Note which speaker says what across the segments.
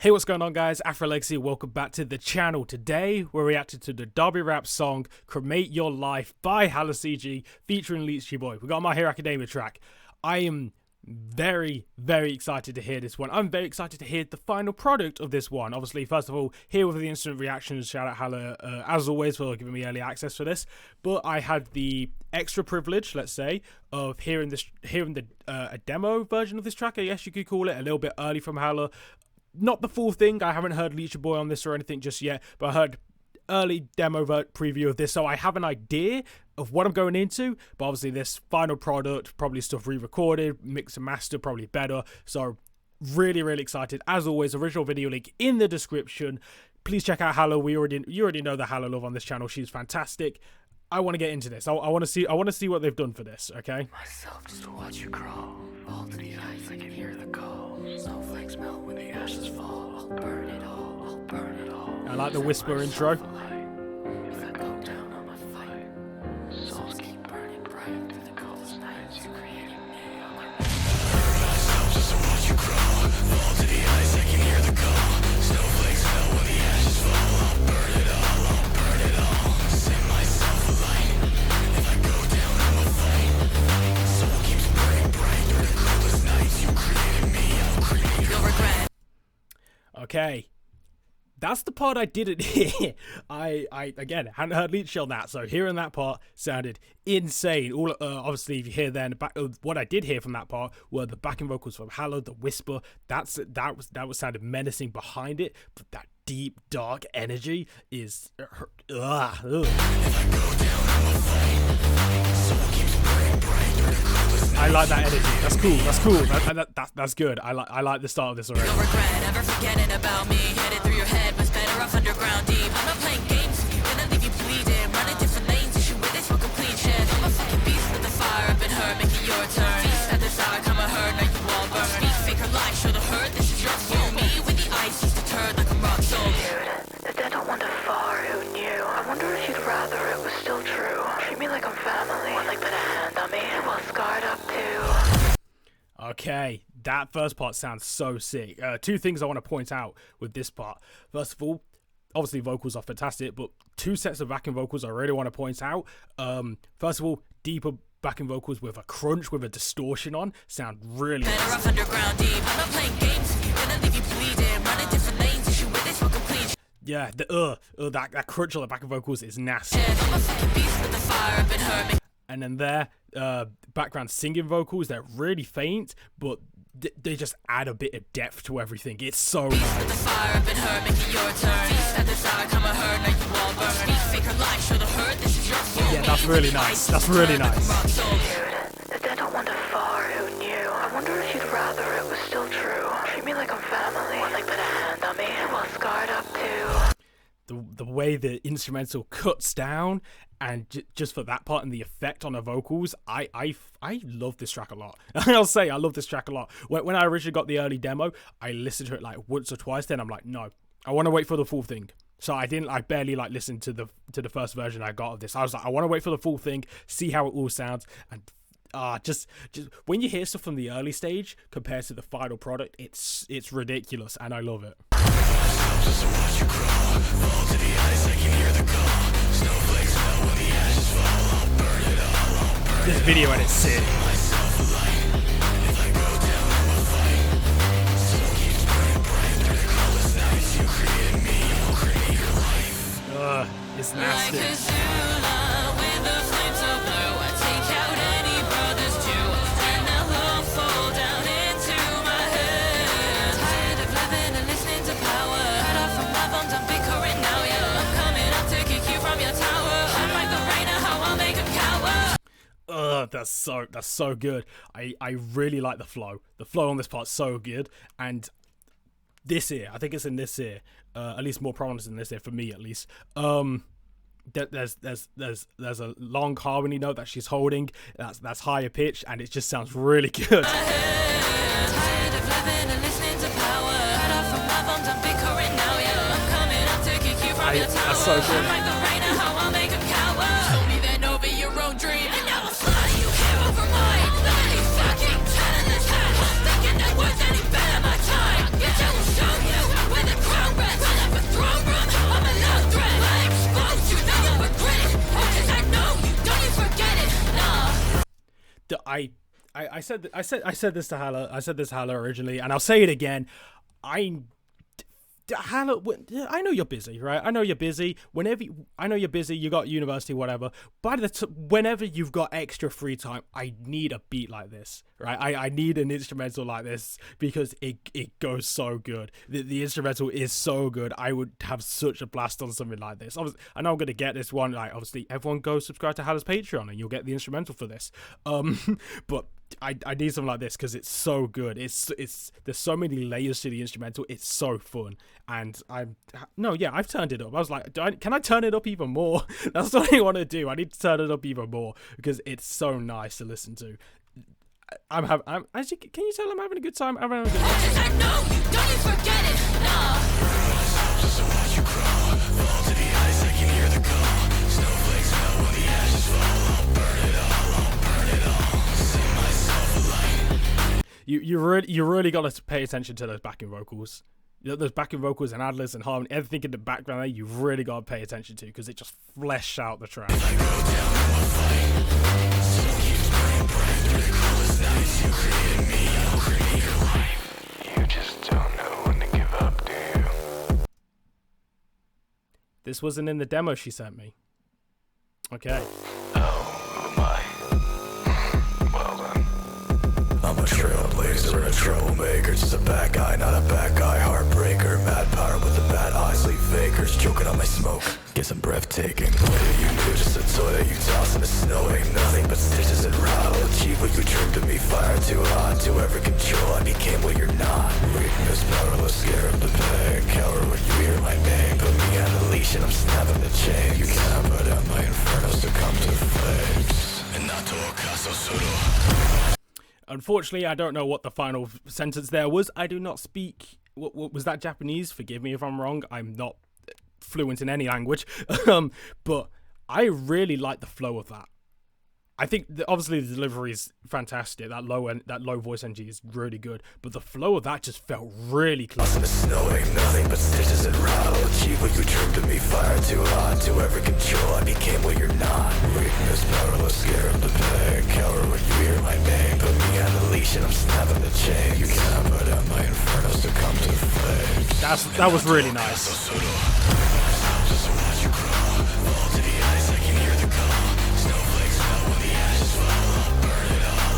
Speaker 1: Hey, what's going on, guys? AfroLegacy, welcome back to the channel. Today, we're reacting to the DABI rap song "Cremate Your Life" by HalaCG featuring Leechy boy. We got My Hero Academia track. I am very excited to hear this one. I'm very excited to hear the final product of this one. Obviously, first of all, here with the instant reactions, shout out Hala as always for giving me early access for this. But I had the extra privilege, let's say, of hearing a demo version of this track, I guess you could call it, a little bit early from Hala. Not the full thing. I haven't heard Leechy boy on this or anything just yet, but I heard early demo preview of this, so I have an idea of what I'm going into. But obviously this final product, probably stuff re-recorded, mix and master, probably better. So really excited. As always, original video link in the description. Please check out Hala. You already know the Hala love on this channel. She's fantastic. I want to get into this. I want to see what they've done for this. Okay.
Speaker 2: Myself just to watch you crawl. Fall to the ice, I can hear the call. Snowflakes melt when the ashes fall. I'll burn it all. I'll burn it all.
Speaker 1: I like the whisper intro.
Speaker 2: If I go down on my fight, souls keep burning bright through the coldest nights. You created me. Myself just to watch you crawl. Fall to the ice, I can hear the call. Snowflakes melt when the ashes fall. I'll burn it all. I'll burn it all. Set myself alight. If I go down on my fight, soul keeps burning bright through the coldest nights. You created me. I'll create your regret.
Speaker 1: Okay. That's the part I didn't hear. I again hadn't heard Leechy on that, so hearing that part sounded insane. All obviously, if you hear then what I did hear from that part were the backing vocals from Hala, the whisper. That sounded menacing behind it, but that deep dark energy is.
Speaker 2: If I go down on my fight, soul keeps burning bright through the coldest nights.
Speaker 1: I like that energy. That's cool. That's cool. That's good. I like the start of this already.
Speaker 3: No regret ever forgetting about me. Headed through your head was better off underground deep. I'm not playing games with you, gonna leave you bleeding. Running different lanes, issue with this for complete shit. I'm a fucking beast with the fire up in her, making your turn. Feast at the side, come a herd, now you all burn. Speak fake her life, show the hurt, this is your soul. Me with the ice, he's deterred like a rock soul.
Speaker 4: Dude, the dead don't wander far, who knew? I wonder if you'd rather it was still true. Treat me like I'm family. One like put a hand on me, well scarred up too.
Speaker 1: Okay, that first part sounds so sick. Two things I want to point out with this part. First of all, obviously vocals are fantastic, but two sets of backing vocals I really want to point out. First of all, deeper backing vocals with a crunch, with a distortion on, sound really
Speaker 3: Better
Speaker 1: nice.
Speaker 3: off underground deep. I'm not playing games with you, gonna leave you bleeding. Running different lanes, issue with this for complete.
Speaker 1: Yeah, that crunch on the backing vocals is nasty.
Speaker 3: I'm a fucking beast with the fire up in her.
Speaker 1: And then there, background singing vocals, they're really faint, but they just add a bit of depth to everything. It's so
Speaker 3: With
Speaker 1: nice.
Speaker 3: the fire up in her, making your turn. Feast at the side, come a herd, now you all burn. Speak fake her life, show the hurt, this is your soul.
Speaker 1: Yeah, that's really nice. That's really nice.
Speaker 4: Dude, the dead don't wander far, who knew? I wonder if you'd rather it was still true. Treat me like I'm family. One like put a hand on me, well scarred up too.
Speaker 1: The way the instrumental cuts down, and just for that part and the effect on the vocals, I love this track a lot. I'll say I love this track a lot. When I originally got the early demo, I listened to it like once or twice. Then I'm like, no, I want to wait for the full thing. So I barely like listen to the first version I got of this. I was like, I want to wait for the full thing, see how it all sounds, and just when you hear stuff from the early stage compared to the final product, it's ridiculous, and I love it.
Speaker 2: Just to watch you crawl. Fall to the ice, I can hear the call. Snowflakes melt when the ashes fall. I'll burn it all. I'll burn
Speaker 1: This video edit's sick.
Speaker 2: myself alight. If I go down on my fight, soul keeps burning bright through the coldest nights. You created me. I'll create your life.
Speaker 1: It's
Speaker 3: Like
Speaker 1: nasty.
Speaker 3: a Zula with the flames of blue, I take out any brothers too, and I'll all fall down into my head. Tired of living and listening to power. Cut off from my bones, I'm bickering now, yeah. I'm coming up to kick you from your tower. I'm like the rain, how I'll make him cower.
Speaker 1: That's so good. I really like the flow. The flow on this part's so good, and this here, I think it's in this here, at least more prominent in this here for me at least. There's a long harmony note that she's holding. That's higher pitch, and it just sounds really good.
Speaker 3: Tired of living and listening to power. Cut off from my bones, I'm bickering now, yeah. I'm coming up to kick you from your tower.
Speaker 1: That's so good.
Speaker 3: I'm like the rain, how I'll make him cower. Show me then over your own dream, and I will fly you here over mine. Let me fucking turn in this head. Thinking that worth any better my time. Bitch, I will show you when
Speaker 1: I said this to Hala originally, and I'll say it again. Hala, I know you're busy, right? I know you're busy. I know you're busy. You got university, whatever. But whenever you've got extra free time, I need a beat like this, right? I need an instrumental like this because it goes so good. The instrumental is so good. I would have such a blast on something like this. Obviously, I know I'm gonna get this one. Like, obviously, everyone go subscribe to Hala's Patreon, and you'll get the instrumental for this. But I need something like this because it's so good. It's there's so many layers to the instrumental. It's so fun, and I've turned it up. I was like, can I turn it up even more? That's what I want to do. I need to turn it up even more because it's so nice to listen to. Actually, can you tell I'm having a good time? I'm having a good time.
Speaker 3: I know you, don't you forget it. No.
Speaker 2: Just to watch you crawl, fall to the ice, I can hear the call. Snowflakes melt when the ashes fall. I'll burn it all, sing myself alight.
Speaker 1: You really got to pay attention to those backing vocals. You know, those backing vocals and ad-libs and harmony, everything in the background there, you've really got to pay attention to because it just fleshed out the track.
Speaker 2: I go down in my fight, sun keeps burning bright through the coolest nights. You created me, I'll create your life. You just don't know when to give up, do you?
Speaker 1: This wasn't in the demo she sent me. Okay.
Speaker 2: Oh, who am I? Well then, I'm a trailblazer and a troublemaker. Just a bad guy, not a bad guy. Heartbreaker, mad power with the bad eyes. Leave fakers, choking on my smoke. Guess I'm breathtaking. What are you do? Just a toy that you toss in the snow. Ain't nothing but stitches and rattle. Achieve what you dreamed to me. Fire too hot to ever control. I became what you're not. Weakness, powerless, scared of the pain. Coward when you hear my name. Put me on the leash and I'm snapping the chain. You can't put out my inferno, succumb to flames. And not to ocaso solo.
Speaker 1: Unfortunately, I don't know what the final sentence there was. I do not speak. What was that Japanese? Forgive me if I'm wrong. I'm not fluent in any language. But I really like the flow of that. I think obviously the delivery is fantastic. That low voice energy is really good, but the flow of that just felt really clean.
Speaker 2: In the snow ain't nothing but stitches and rattle. Achieve what you dreamed to me. Fire too hot to ever control. I became what you're not. Weakness, powerless, scared of the pain. Coward when you hear my name. Put me on the leash and I'm snapping the chain. You can't put out my inferno, succumb to flames.
Speaker 1: That was really nice.
Speaker 2: Just watch you crawl, fall to the ice, I can hear the call. Snowflakes melt when the ashes fall.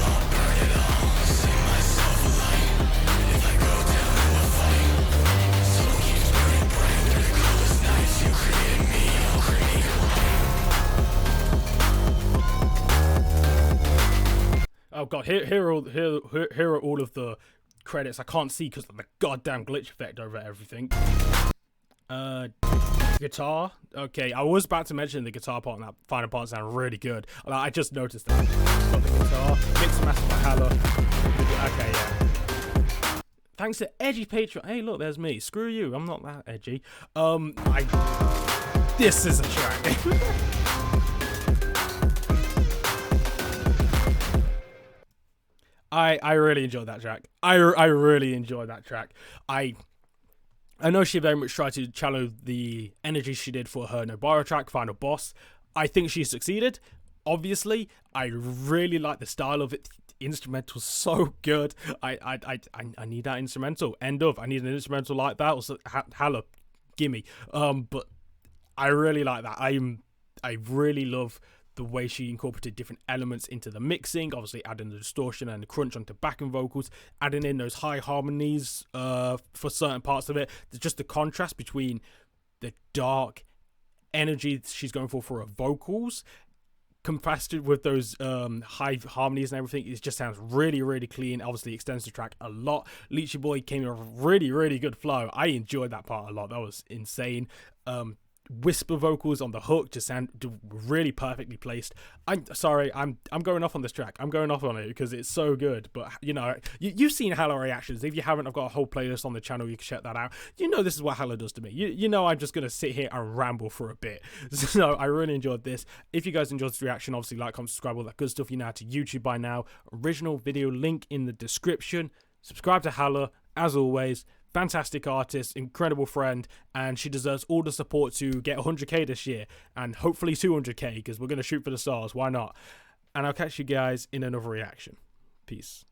Speaker 2: I'll burn it all, sing myself alight. If I go down in a fight, sun keeps burning bright through the coolest nights. You created me, I'll create your life.
Speaker 1: Oh god, here are all of the credits. I can't see because of the goddamn glitch effect over everything. Guitar. Okay, I was about to mention the guitar part, and that final part sounded really good. I just noticed that. Got the guitar. Mix and master by Hala. Okay, yeah. Thanks to Edgy Patreon. Hey, look, there's me. Screw you. I'm not that edgy. This is a track. I really enjoyed that track. I really enjoyed that track. I know she very much tried to channel the energy she did for her Nobara track, Final Boss. I think she succeeded. Obviously, I really like the style of it. The instrumental's so good. I need that instrumental. End of. I need an instrumental like that. Also, Hala, gimme. But I really like that. I really love the way she incorporated different elements into the mixing, obviously adding the distortion and the crunch onto backing vocals, adding in those high harmonies for certain parts of it. There's just the contrast between the dark energy she's going for her vocals contrasted with those high harmonies and everything. It just sounds really, really clean. Obviously extends the track a lot. Leechy Boy came in a really, really good flow. I enjoyed that part a lot. That was insane. Whisper vocals on the hook just sound really perfectly placed. I'm sorry, I'm going off on this track. I'm going off on it because it's so good. But you know, you've seen Hala reactions. If you haven't, I've got a whole playlist on the channel. You can check that out. You know this is what Hala does to me. You know I'm just gonna sit here and ramble for a bit. So I really enjoyed this. If you guys enjoyed this reaction, obviously like, comment, subscribe, all that good stuff. You know how to YouTube by now. Original video link in the description. Subscribe to Hala as always. Fantastic artist, incredible friend, and she deserves all the support to get 100k this year and hopefully 200k because we're going to shoot for the stars. Why not? and I'll catch you guys in another reaction. Peace.